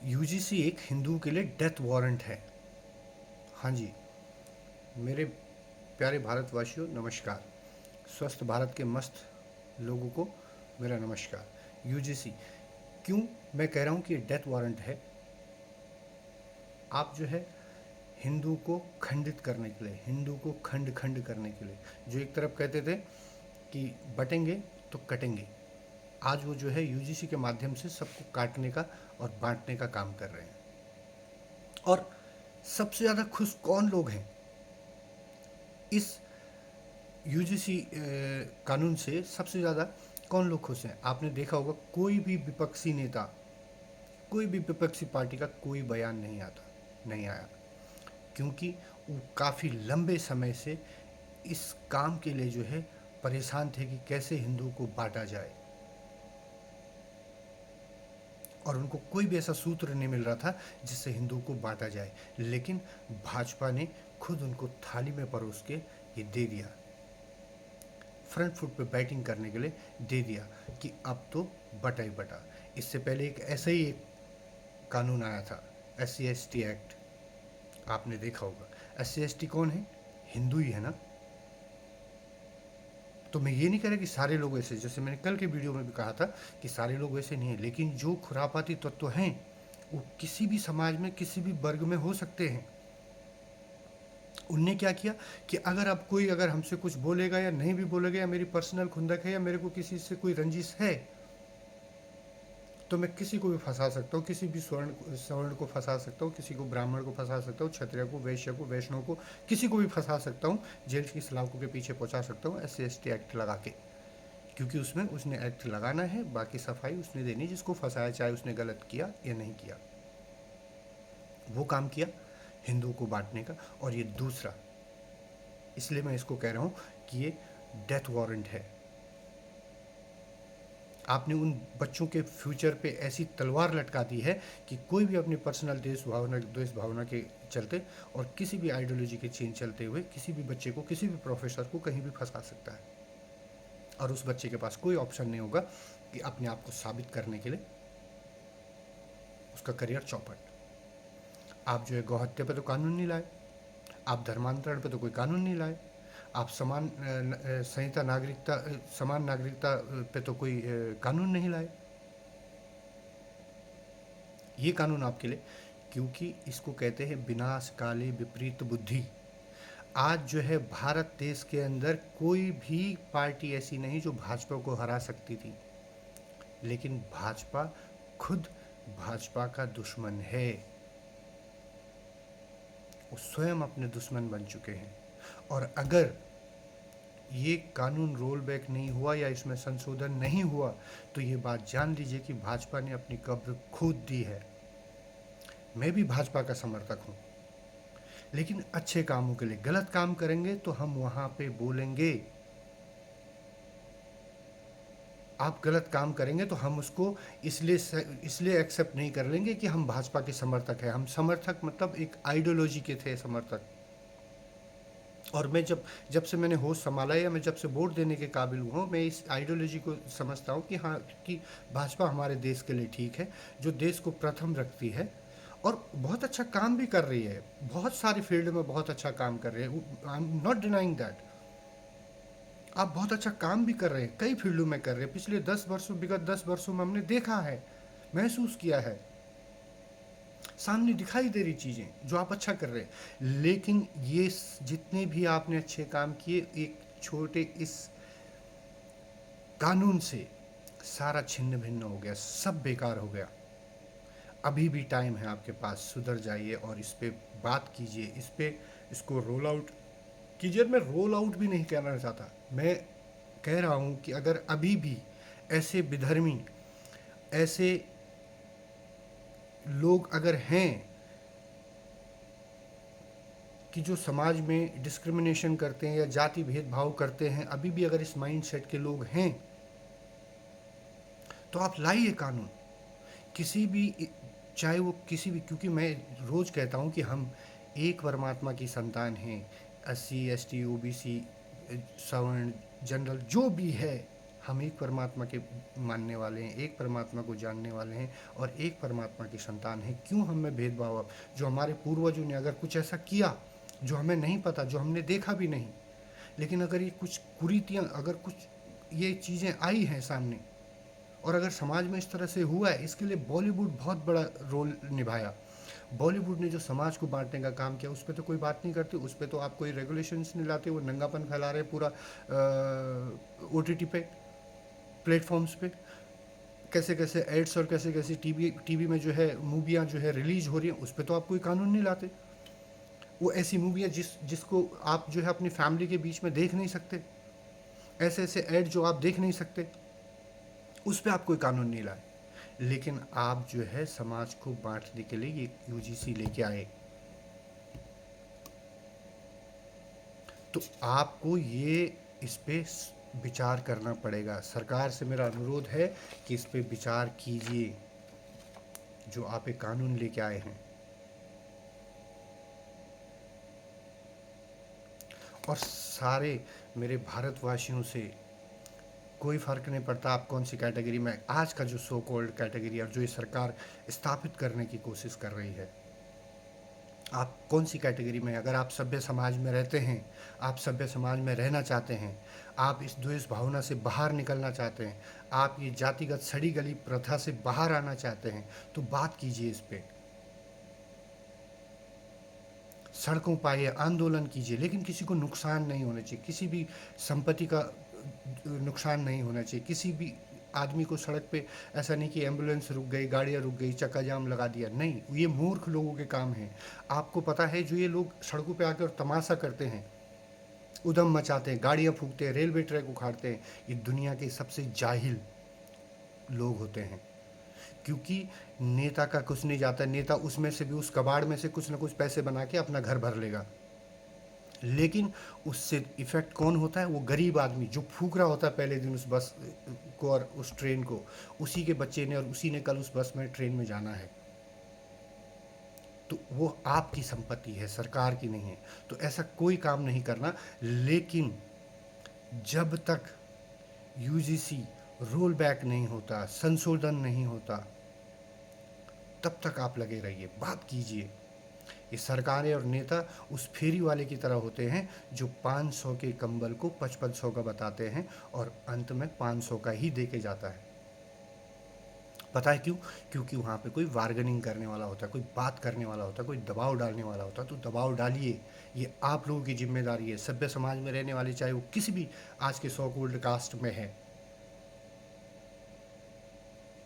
UGC एक हिंदुओं के लिए डेथ वारंट है। हाँ जी, मेरे प्यारे भारतवासियों नमस्कार। स्वस्थ भारत के मस्त लोगों को मेरा नमस्कार। यूजीसी क्यों मैं कह रहा हूँ कि ये डेथ वारंट है। आप जो है हिंदू को खंडित करने के लिए, हिंदू को खंड खंड करने के लिए, जो एक तरफ कहते थे कि बटेंगे तो कटेंगे, आज वो जो है यूजीसी के माध्यम से सबको काटने का और बांटने का काम कर रहे हैं। और सबसे ज़्यादा खुश कौन लोग हैं इस यूजीसी कानून से? सबसे ज़्यादा कौन लोग खुश हैं? आपने देखा होगा कोई भी विपक्षी नेता, कोई भी विपक्षी पार्टी का कोई बयान नहीं आया, क्योंकि वो काफ़ी लंबे समय से इस काम के लिए जो है परेशान थे कि कैसे हिंदुओं को बांटा जाए, और उनको कोई भी ऐसा सूत्र नहीं मिल रहा था जिससे हिंदुओं को बांटा जाए। लेकिन भाजपा ने खुद उनको थाली में परोस के ये दे दिया, फ्रंट फुट पे बैटिंग करने के लिए दे दिया कि अब तो बटा ही बटा। इससे पहले एक ऐसा ही एक कानून आया था, SC/ST एक्ट, आपने देखा होगा। SC/ST कौन है? हिंदू ही है ना। तो मैं ये नहीं कह रहा कि सारे लोग ऐसे, जैसे मैंने कल के वीडियो में भी कहा था कि सारे लोग ऐसे नहीं हैं, लेकिन जो खुरापाती तत्व हैं वो किसी भी समाज में किसी भी वर्ग में हो सकते हैं। उनने क्या किया कि अगर हमसे कुछ बोलेगा या नहीं भी बोलेगा, या मेरी पर्सनल खुंदक है, या मेरे को किसी से कोई रंजिश है, तो मैं किसी को भी फंसा सकता हूँ, किसी भी स्वर्ण को फंसा सकता हूँ, किसी को ब्राह्मण को फंसा सकता हूँ, क्षत्रिय को, वैश्य को, वैष्णव को, किसी को भी फंसा सकता हूँ, जेल की सलाखों के पीछे पहुँचा सकता हूँ SC/ST एक्ट लगा के। क्योंकि उसमें उसने एक्ट लगाना है, बाकी सफाई उसने देनी, जिसको फंसाया चाहे उसने गलत किया या नहीं किया। वो काम किया हिंदुओं को बांटने का। और ये दूसरा, इसलिए मैं इसको कह रहा हूँ कि ये डेथ वारंट है। आपने उन बच्चों के फ्यूचर पे ऐसी तलवार लटका दी है कि कोई भी अपनी पर्सनल द्वेष भावना के चलते और किसी भी आइडियोलॉजी के चेंज चलते हुए किसी भी बच्चे को, किसी भी प्रोफेसर को कहीं भी फंसा सकता है, और उस बच्चे के पास कोई ऑप्शन नहीं होगा कि अपने आप को साबित करने के लिए उसका करियर चौपट। आप जो है गौहत्या पे तो कानून नहीं लाए, आप धर्मांतरण पे तो कोई कानून नहीं लाए, आप समान नागरिकता पे तो कोई कानून नहीं लाए। ये कानून आपके लिए, क्योंकि इसको कहते हैं विनाशकाले विपरीत बुद्धि। आज जो है भारत देश के अंदर कोई भी पार्टी ऐसी नहीं जो भाजपा को हरा सकती थी, लेकिन भाजपा खुद भाजपा का दुश्मन है। वो स्वयं अपने दुश्मन बन चुके हैं। और अगर ये कानून रोल बैक नहीं हुआ या इसमें संशोधन नहीं हुआ, तो ये बात जान लीजिए कि भाजपा ने अपनी कब्र खोद दी है। मैं भी भाजपा का समर्थक हूँ, लेकिन अच्छे कामों के लिए। गलत काम करेंगे तो हम वहाँ पे बोलेंगे। आप गलत काम करेंगे तो हम उसको इसलिए एक्सेप्ट नहीं कर लेंगे कि हम भाजपा के समर्थक हैं। हम समर्थक मतलब एक आइडियोलॉजी के थे समर्थक। और मैं जब से मैंने होश संभाला, या मैं जब से वोट देने के काबिल हुआ हूँ, मैं इस आइडियोलॉजी को समझता हूँ कि हाँ, कि भाजपा हमारे देश के लिए ठीक है, जो देश को प्रथम रखती है और बहुत अच्छा काम भी कर रही है। बहुत सारे फील्ड में बहुत अच्छा काम कर रही है। I am not denying that. आप बहुत अच्छा काम भी कर रहे हैं, कई फील्डों में कर रहे हैं। पिछले विगत 10 वर्षों में हमने देखा है, महसूस किया है, सामने दिखाई दे रही चीज़ें जो आप अच्छा कर रहे हैं। लेकिन ये जितने भी आपने अच्छे काम किए, एक छोटे इस कानून से सारा छिन्न भिन्न हो गया, सब बेकार हो गया। अभी भी टाइम है आपके पास, सुधर जाइए और इस पे बात कीजिए, इसको रोल आउट कीजिए। मैं रोल आउट भी नहीं कहना चाहता, मैं कह रहा हूँ कि अगर अभी भी ऐसे विधर्मी, ऐसे लोग अगर हैं कि जो समाज में डिस्क्रिमिनेशन करते हैं या जाति भेदभाव करते हैं, अभी भी अगर इस माइंड सेट के लोग हैं, तो आप लाइए कानून। किसी भी, चाहे वो किसी भी, क्योंकि मैं रोज़ कहता हूँ कि हम एक परमात्मा की संतान हैं। SC ST OBC सवर्ण जनरल जो भी है, हम एक परमात्मा के मानने वाले हैं, एक परमात्मा को जानने वाले हैं और एक परमात्मा की संतान हैं। क्यों हम में भेदभाव? अब जो हमारे पूर्वजों ने अगर कुछ ऐसा किया जो हमें नहीं पता, जो हमने देखा भी नहीं, लेकिन अगर ये कुछ कुरीतियाँ, अगर कुछ ये चीज़ें आई हैं सामने और अगर समाज में इस तरह से हुआ है, इसके लिए बॉलीवुड बहुत बड़ा रोल निभाया। बॉलीवुड ने जो समाज को बांटने का काम किया, उस पर तो कोई बात नहीं करते, उस पर तो आप कोई रेगुलेशंस नहीं लाते। वो नंगापन फैला रहे पूरा OTT पे, प्लेटफॉर्म्स पे, कैसे कैसे एड्स और कैसे कैसे टीवी में जो है मूवियाँ जो है रिलीज हो रही हैं, उस पर तो आप कोई कानून नहीं लाते। वो ऐसी मूवियाँ जिसको आप जो है अपनी फैमिली के बीच में देख नहीं सकते, ऐसे ऐसे ऐड जो आप देख नहीं सकते, उस पर आप कोई कानून नहीं लाए। लेकिन आप जो है समाज को बांटने के लिए ये UGC लेके आए। तो आपको ये इस पे विचार करना पड़ेगा। सरकार से मेरा अनुरोध है कि इस पे विचार कीजिए, जो आप एक कानून लेके आए हैं। और सारे मेरे भारतवासियों से कोई फ़र्क नहीं पड़ता आप कौन सी कैटेगरी में, आज का जो सो कॉल्ड कैटेगरी और जो ये सरकार स्थापित करने की कोशिश कर रही है, आप कौन सी कैटेगरी में, अगर आप सभ्य समाज में रहते हैं, आप सभ्य समाज में रहना चाहते हैं, आप इस द्वेष भावना से बाहर निकलना चाहते हैं, आप ये जातिगत सड़ी गली प्रथा से बाहर आना चाहते हैं, तो बात कीजिए इस पे, सड़कों पर आइए, आंदोलन कीजिए, लेकिन किसी को नुकसान नहीं होना चाहिए, किसी भी संपत्ति का नुकसान नहीं होना चाहिए, किसी भी आदमी को सड़क पे ऐसा नहीं कि एम्बुलेंस रुक गई, गाड़ियाँ रुक गई, चक्का जाम लगा दिया, नहीं, ये मूर्ख लोगों के काम हैं। आपको पता है जो ये लोग सड़कों पे आकर तमाशा करते हैं, उधम मचाते हैं, गाड़ियाँ फूंकते हैं, रेलवे ट्रैक उखाड़ते हैं, ये दुनिया के सबसे जाहिल लोग होते हैं। क्योंकि नेता का कुछ नहीं जाता, नेता उसमें से भी, उस कबाड़ में से कुछ ना कुछ पैसे बना के अपना घर भर लेगा, लेकिन उससे इफ़ेक्ट कौन होता है? वो गरीब आदमी जो फूक रहा होता है पहले दिन उस बस को और उस ट्रेन को, उसी के बच्चे ने और उसी ने कल उस बस में ट्रेन में जाना है। तो वो आपकी संपत्ति है, सरकार की नहीं है। तो ऐसा कोई काम नहीं करना। लेकिन जब तक UGC रोल बैक नहीं होता, संशोधन नहीं होता, तब तक आप लगे रहिए, बात कीजिए। ये सरकारें और नेता उस फेरी वाले की तरह होते हैं जो 500 के कंबल को 5500 का बताते हैं और अंत में 500 का ही दे के जाता है। पता है क्यों? क्योंकि वहाँ पे कोई बार्गेनिंग करने वाला होता है, कोई बात करने वाला होता है, कोई दबाव डालने वाला होता है। तो दबाव डालिए, ये आप लोगों की जिम्मेदारी है। सभ्य समाज में रहने वाले, चाहे वो किसी भी आज के सो कॉल्ड कास्ट में है,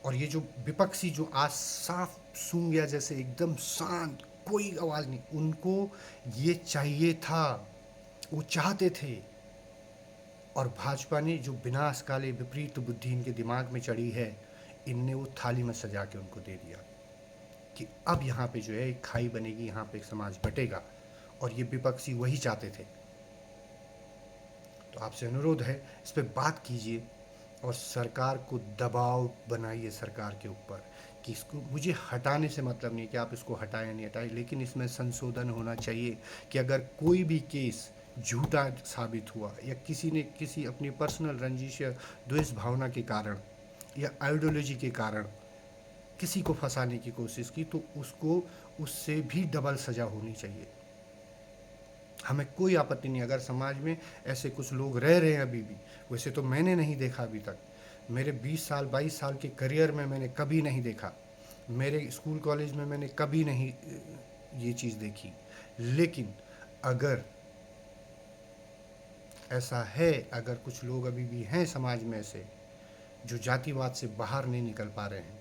और ये जो विपक्षी जो आज साफ सूंघ गया जैसे एकदम शांत, कोई आवाज़ नहीं, उनको ये चाहिए था, वो चाहते थे। और भाजपा ने जो विनाशकाली विपरीत बुद्धि इनके दिमाग में चढ़ी है, इनने वो थाली में सजा के उनको दे दिया कि अब यहाँ पे जो है एक खाई बनेगी, यहाँ पे एक समाज बटेगा, और ये विपक्षी वही चाहते थे। तो आपसे अनुरोध है, इस पर बात कीजिए और सरकार को दबाव बनाइए सरकार के ऊपर कि इसको, मुझे हटाने से मतलब नहीं कि आप इसको हटाएं नहीं हटाएं, लेकिन इसमें संशोधन होना चाहिए कि अगर कोई भी केस झूठा साबित हुआ या किसी ने किसी अपनी पर्सनल रंजिश या द्वेष भावना के कारण या आइडियोलॉजी के कारण किसी को फंसाने की कोशिश की, तो उसको उससे भी डबल सज़ा होनी चाहिए। हमें कोई आपत्ति नहीं अगर समाज में ऐसे कुछ लोग रह रहे हैं अभी भी। वैसे तो मैंने नहीं देखा अभी तक, मेरे 20 साल 22 साल के करियर में मैंने कभी नहीं देखा, मेरे स्कूल कॉलेज में मैंने कभी नहीं ये चीज़ देखी। लेकिन अगर ऐसा है, अगर कुछ लोग अभी भी हैं समाज में ऐसे जो जातिवाद से बाहर नहीं निकल पा रहे हैं,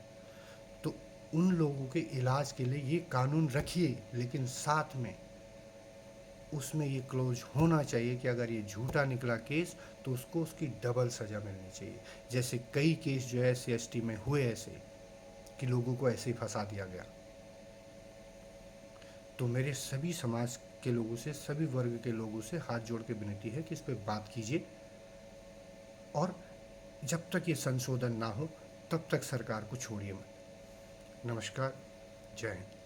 तो उन लोगों के इलाज के लिए ये कानून रखिए, लेकिन साथ में उसमें ये क्लोज होना चाहिए कि अगर ये झूठा निकला केस तो उसको उसकी डबल सज़ा मिलनी चाहिए। जैसे कई केस जो है SC/ST में हुए ऐसे कि लोगों को ऐसे ही फंसा दिया गया। तो मेरे सभी समाज के लोगों से, सभी वर्ग के लोगों से हाथ जोड़ के विनती है कि इस पर बात कीजिए, और जब तक ये संशोधन ना हो तब तक सरकार को छोड़िए मत। नमस्कार, जय हिंद।